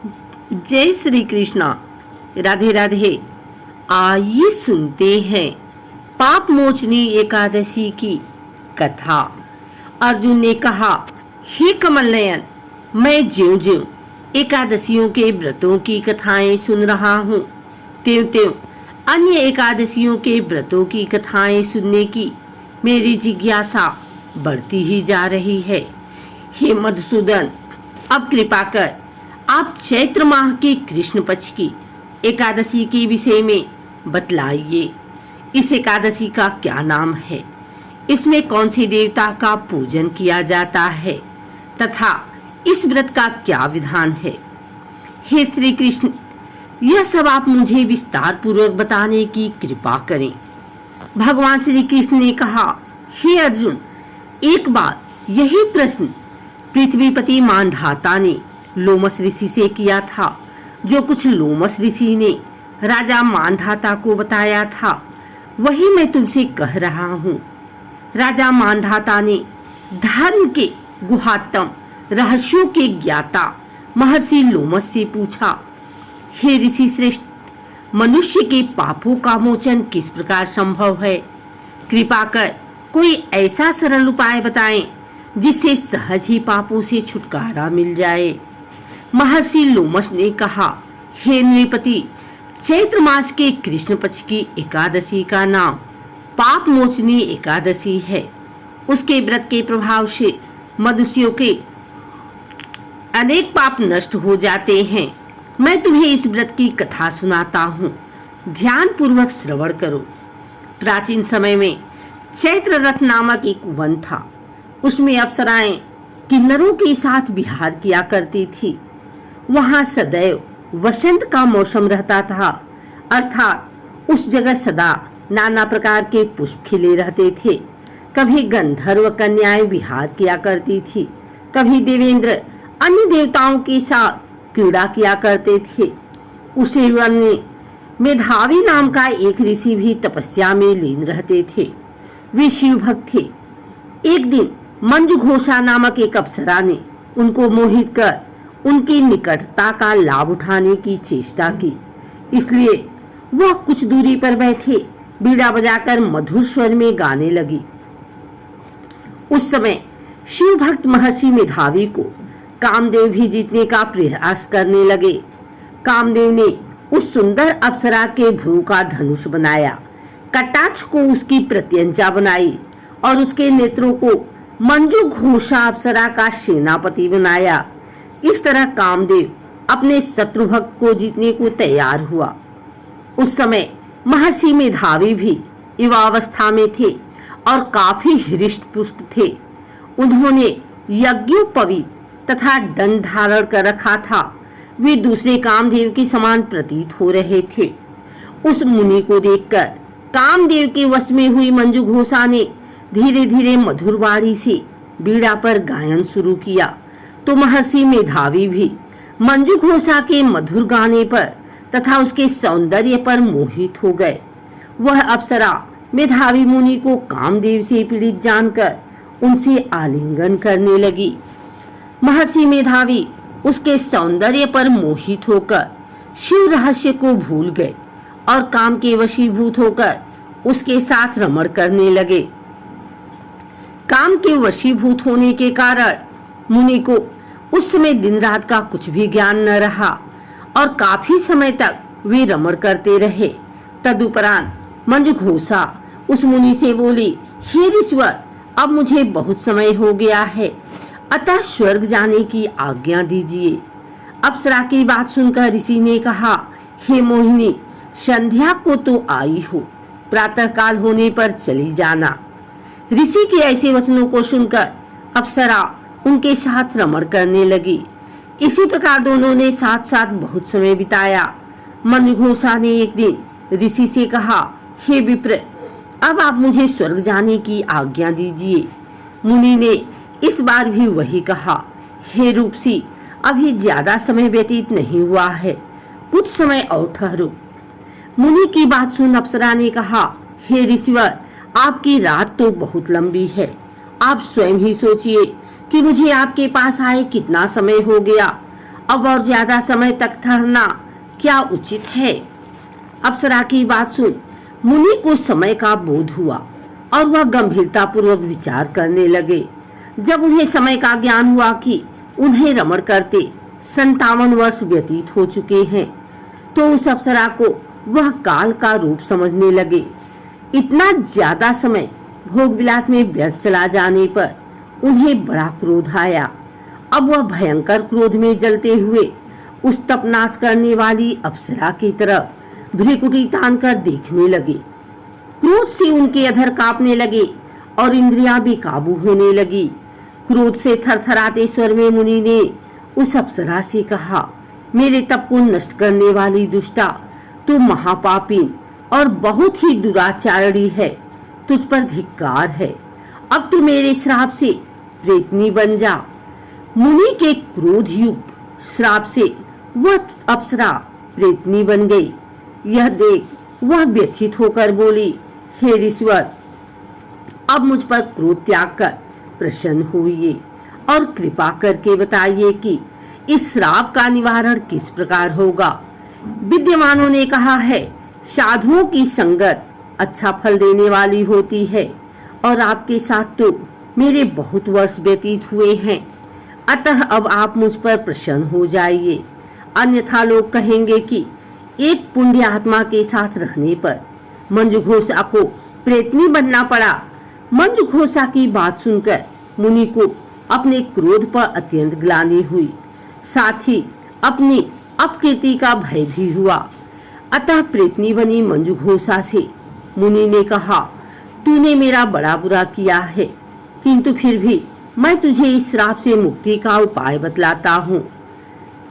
जय श्री कृष्णा। राधे राधे। आइए सुनते हैं पाप मोचनी एकादशी की कथा। अर्जुन ने कहा, हे कमल नयन, मैं ज्यों ज्यों एकादशियों के व्रतों की कथाएं सुन रहा हूँ, त्यों त्यों अन्य एकादशियों के व्रतों की कथाएं सुनने की मेरी जिज्ञासा बढ़ती ही जा रही है। हे मधुसूदन, अब कृपा कर आप चैत्र माह के कृष्ण पक्ष की एकादशी के विषय में बतलाइए। इस एकादशी का क्या नाम है, इसमें कौन से देवता का पूजन किया जाता है तथा इस व्रत का क्या विधान है। हे श्री कृष्ण, यह सब आप मुझे विस्तार पूर्वक बताने की कृपा करें। भगवान श्री कृष्ण ने कहा, हे अर्जुन, एक बार यही प्रश्न पृथ्वीपति मानधाता ने लोमस ऋषि से किया था। जो कुछ लोमस ऋषि ने राजा मानधाता को बताया था वही मैं तुमसे कह रहा हूँ। राजा मानधाता ने धर्म के गुहात्म रहस्यों के ज्ञाता महर्षि लोमस से पूछा, हे ऋषि श्रेष्ठ, मनुष्य के पापों का मोचन किस प्रकार संभव है? कृपा कर कोई ऐसा सरल उपाय बताएं जिससे सहज ही पापों से छुटकारा मिल जाए। महर्षि लोमस ने कहा, हे नृपति, चैत्र मास के कृष्ण पक्ष की एकादशी का नाम पाप मोचनी एकादशी है। उसके व्रत के प्रभाव से मनुष्यों के अनेक पाप नष्ट हो जाते हैं। मैं तुम्हें इस व्रत की कथा सुनाता हूँ, ध्यान पूर्वक श्रवण करो। प्राचीन समय में चैत्र रथ नामक एक वन था। उसमें अप्सराएं किन्नरों के साथ विहार किया करती थी। वहां सदैव वसंत का मौसम रहता था, अर्थात उस जगह सदा नाना प्रकार के पुष्प खिले रहते थे। कभी गंधर्व कन्याएं विहार किया करती थी, कभी देवेंद्र अन्य देवताओं के साथ क्रीड़ा किया करते थे। उस वन में मेधावी नाम का एक ऋषि भी तपस्या में लीन रहते थे। वे शिव भक्त थे। एक दिन मंजू घोषा नामक एक अप्सरा ने उनको मोहित कर उनकी निकटता का लाभ उठाने की चेष्टा की। इसलिए वह कुछ दूरी पर बैठे बीड़ा बजाकर मधुर स्वर में गाने लगी। उस समय शिव भक्त महर्षि मेधावी को कामदेव भी जीतने का प्रयास करने लगे। कामदेव ने उस सुंदर अप्सरा के भ्रू का धनुष बनाया, कटाक्ष को उसकी प्रत्यंचा बनाई और उसके नेत्रों को मंजू घोषा अप्सरा का सेनापति बनाया। इस तरह कामदेव अपने शत्रु भक्त को जीतने को तैयार हुआ। उस समय महर्षि मेधावी भी युवावस्था में थे और काफी हृष्ट पुष्ट थे। उन्होंने यज्ञोपवीत तथा दंड धारण कर रखा था। वे दूसरे कामदेव के समान प्रतीत हो रहे थे। उस मुनि को देखकर कामदेव के वश में हुई मंजू घोषा ने धीरे धीरे मधुर वाणी से बीड़ा पर गायन शुरू किया, तो महर्षि मेधावी भी मंजू घोषा के मधुर गाने पर तथा उसके सौंदर्य पर मोहित हो गए। वह अप्सरा मेधावी मुनि को कामदेव से पीड़ित जानकर उनसे आलिंगन करने लगी। महर्षि मेधावी उसके सौंदर्य पर मोहित होकर शिव रहस्य को भूल गए और काम के वशीभूत होकर उसके साथ रमण करने लगे। काम के वशीभूत होने के कारण मुनि को उस समय दिन रात का कुछ भी ज्ञान न रहा और काफी समय तक वे रमण करते रहे। तदुपरांत मंजू घोषा उस मुनि से बोली, हे ऋषवर, अब मुझे बहुत समय हो गया है, अतः स्वर्ग जाने की आज्ञा दीजिए। अप्सरा की बात सुनकर ऋषि ने कहा, हे मोहिनी, संध्या को तो आई हो, प्रातः काल होने पर चली जाना। ऋषि के ऐसे वचनों को सुनकर अप्सरा उनके साथ रमण करने लगी। इसी प्रकार दोनों ने साथ साथ बहुत समय बिताया। मंजू घोषा ने एक दिन ऋषि से कहा, हे विप्र, अब आप मुझे स्वर्ग जाने की आज्ञा दीजिए। मुनि ने इस बार भी वही कहा, हे रूपसी, अभी ज्यादा समय व्यतीत नहीं हुआ है, कुछ समय और ठहरो। मुनि की बात सुन अप्सरा ने कहा, हे ऋषिवर, आपकी रात तो बहुत लंबी है, आप स्वयं ही सोचिए कि मुझे आपके पास आए कितना समय हो गया अब और ज्यादा समय तक ठहरना क्या उचित है? अप्सरा की बात सुन मुनि को समय का बोध हुआ और वह गंभीरता पूर्वक विचार करने लगे। जब उन्हें समय का ज्ञान हुआ कि उन्हें रमण करते 57 वर्ष व्यतीत हो चुके हैं, तो उस अप्सरा को वह काल का रूप समझने लगे। इतना ज्यादा समय भोग विलास में व्यर्थ चला जाने पर उन्हें बड़ा क्रोध आया। अब वह भयंकर क्रोध में जलते हुए उस तपनाश करने वाली अप्सरा की तरफ भ्रिकुटी तान कर देखने लगे। क्रोध से उनके अधर कांपने लगे और इंद्रियां भी काबू होने लगी। क्रोध से थरथराते स्वर में मुनि ने उस अप्सरा से कहा, मेरे तप को नष्ट करने वाली दुष्टा, तू महापापी और बहुत ही दुराचारणी है। तुझ पर धिक्कार है। अब तू मेरे श्राप से प्रेतनी बन जा। मुनि के क्रोध युक्त श्राप से वह अप्सरा प्रेतनी बन गई। यह देख वह व्यथित होकर बोली, हे ऋषिवर, अब मुझ पर क्रोध त्याग कर प्रसन्न हुई और कृपा करके बताइए कि इस श्राप का निवारण किस प्रकार होगा। विद्वानों ने कहा है, साधुओं की संगत अच्छा फल देने वाली होती है और आपके साथ तो मेरे बहुत वर्ष व्यतीत हुए हैं। अतः अब आप मुझ पर प्रसन्न हो जाइए, अन्यथा लोग कहेंगे कि एक पुण्य आत्मा के साथ रहने पर मंजू घोषा को प्रेतनी बनना पड़ा। मंजू घोषा की बात सुनकर मुनि को अपने क्रोध पर अत्यंत ग्लानि हुई, साथ ही अपनी अपकीर्ति का भय भी हुआ। अतः प्रेतनी बनी मंजू घोषा से मुनि ने कहा, तूने मेरा बड़ा बुरा किया है, किंतु फिर भी मैं तुझे इस श्राप से मुक्ति का उपाय बतलाता हूँ।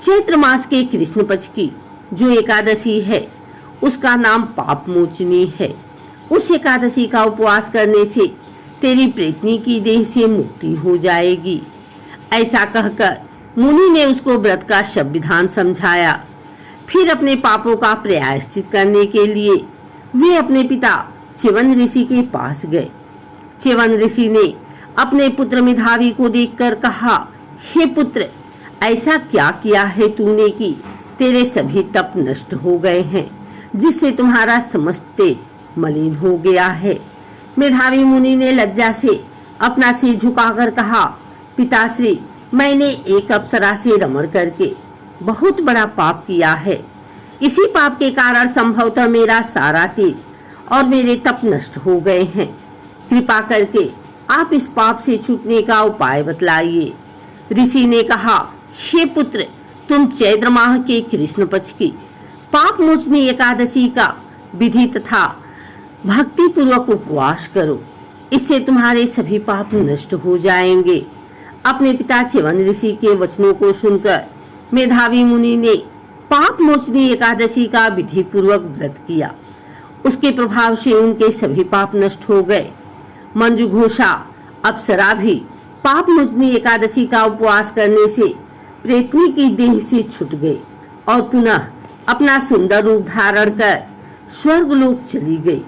चैत्र मास के कृष्ण पक्ष की जो एकादशी है उसका नाम पाप मोचनी है। उस एकादशी का उपवास करने से तेरी प्रेतनी की देह से मुक्ति हो जाएगी। ऐसा कहकर मुनि ने उसको व्रत का शब्द विधान समझाया। फिर अपने पापों का प्रायश्चित करने के लिए वे अपने पिता च्यवन ऋषि के पास गए। च्यवन ऋषि ने अपने पुत्र मेधावी को देखकर कहा, हे पुत्र, ऐसा क्या किया है तूने कि तेरे सभी तप नष्ट हो गए हैं, जिससे तुम्हारा समस्त तेज मलिन हो गया है। मेधावी मुनि ने लज्जा से अपना सिर झुकाकर कहा, पिताश्री, मैंने एक अप्सरा से रमण करके बहुत बड़ा पाप किया है। इसी पाप के कारण संभवतः मेरा सारा तेज और मेरे तप नष्ट हो गए हैं। कृपा करके आप इस पाप से छूटने का उपाय बतलाइए। ऋषि ने कहा, हे पुत्र, तुम चैत्र माह के कृष्ण पक्ष की पाप मोचनी एकादशी का विधि तथा भक्ति पूर्वक उपवास करो, इससे तुम्हारे सभी पाप नष्ट हो जाएंगे। अपने पिता च्यवन ऋषि के वचनों को सुनकर मेधावी मुनि ने पाप मोचनी एकादशी का विधि पूर्वक व्रत किया। उसके प्रभाव से उनके सभी पाप नष्ट हो गए। मंजू घोषा अप्सरा भी पाप मोचनी एकादशी का उपवास करने से प्रेतनी की देह से छूट गई और पुनः अपना सुंदर रूप धारण कर स्वर्गलोक चली गई।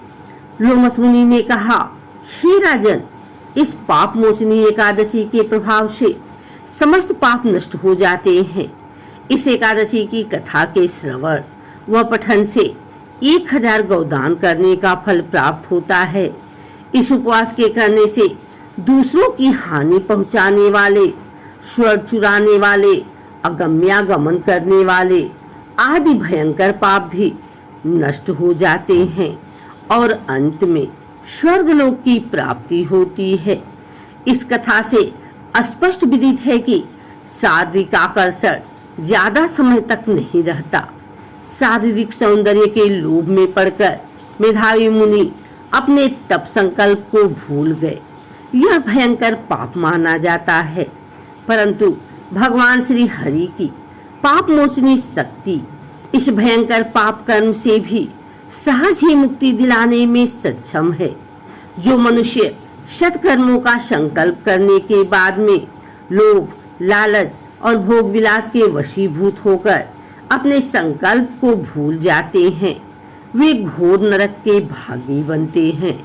लोमस मुनि ने कहा, हे राजन, इस पाप मोचनी एकादशी के प्रभाव से समस्त पाप नष्ट हो जाते हैं। इस एकादशी की कथा के श्रवण व पठन से 1000 गौदान करने का फल प्राप्त होता है। इस उपवास के करने से दूसरों की हानि पहुंचाने वाले, स्वर चुराने वाले, अगम्यागमन करने वाले आदि भयंकर पाप भी नष्ट हो जाते हैं और अंत में स्वर्गलोक की प्राप्ति होती है। इस कथा से स्पष्ट विदित है कि शारीरिक आकर्षण ज्यादा समय तक नहीं रहता। शारीरिक सौंदर्य के लोभ में पड़कर मेधावी मुनि अपने तप संकल्प को भूल गए। यह भयंकर पाप माना जाता है, परंतु भगवान श्री हरि की पाप मोचनी शक्ति इस भयंकर पाप कर्म से भी सहज ही मुक्ति दिलाने में सक्षम है। जो मनुष्य सत्कर्मों का संकल्प करने के बाद में लोभ, लालच और भोग विलास के वशीभूत होकर अपने संकल्प को भूल जाते हैं, वे घोर नरक के भागी बनते हैं।